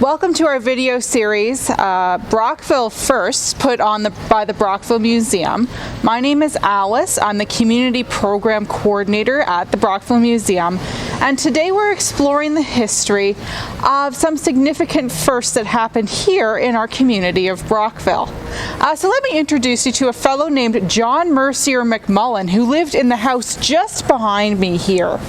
Welcome to our video series, Brockville First, put on by the Brockville Museum. My name is Alice. I'm the Community Program Coordinator at the Brockville Museum, and today we're exploring the history of some significant firsts that happened here in our community of Brockville. So let me introduce you to a fellow named John Mercier McMullen, who lived in the house just behind me here.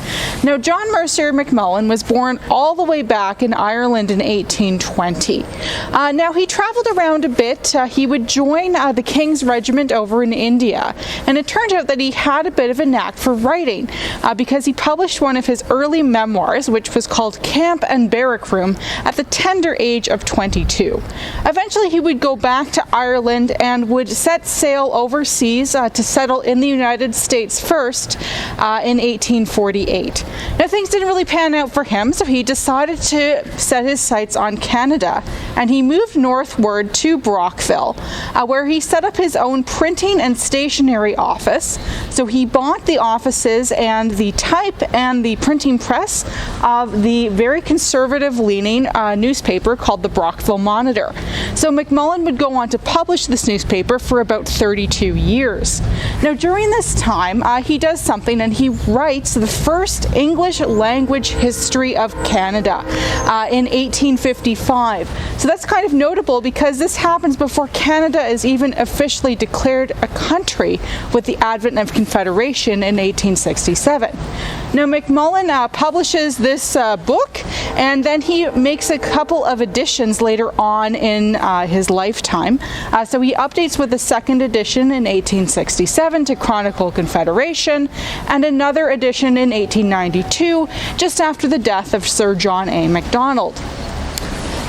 Now, John Mercier McMullen was born all the way back in Ireland in 1820. Now, he traveled around a bit. He would join the King's Regiment over in India, and it turned out that he had a bit of a knack for writing because he published one of his early memoirs, which was called Camp and Barrack Room, at the tender age of 22. Eventually, he would go back to Ireland and would set sail overseas to settle in the United States first in 1848. Now, things didn't really pan out for him, so he decided to set his sights on Canada, and he moved northward to Brockville, where he set up his own printing and stationery office. So he bought the offices and the type and the printing press of the very conservative-leaning newspaper called the Brockville Monitor. So McMullen would go on to publish this newspaper for about 32 years. Now, during this time, he does something, and he writes the first English language history of Canada in 1855. So that's kind of notable because this happens before Canada is even officially declared a country with the advent of Confederation in 1867. Now, McMullen publishes this book, and then he makes a couple of editions later on in his lifetime. So he updates with a second edition in 1867 to chronicle Confederation, and another edition in 1892, just after the death of Sir John A. Macdonald.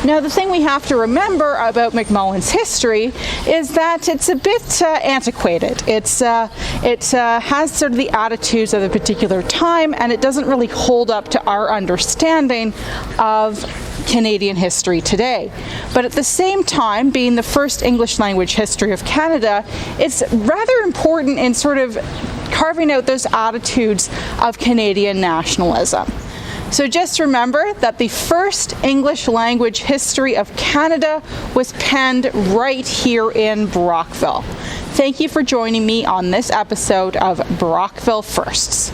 Now, the thing we have to remember about McMullen's history is that it's a bit antiquated. It has sort of the attitudes of a particular time, and it doesn't really hold up to our understanding of Canadian history today. But at the same time, being the first English language history of Canada, it's rather important in sort of carving out those attitudes of Canadian nationalism. So just remember that the first English language history of Canada was penned right here in Brockville. Thank you for joining me on this episode of Brockville Firsts.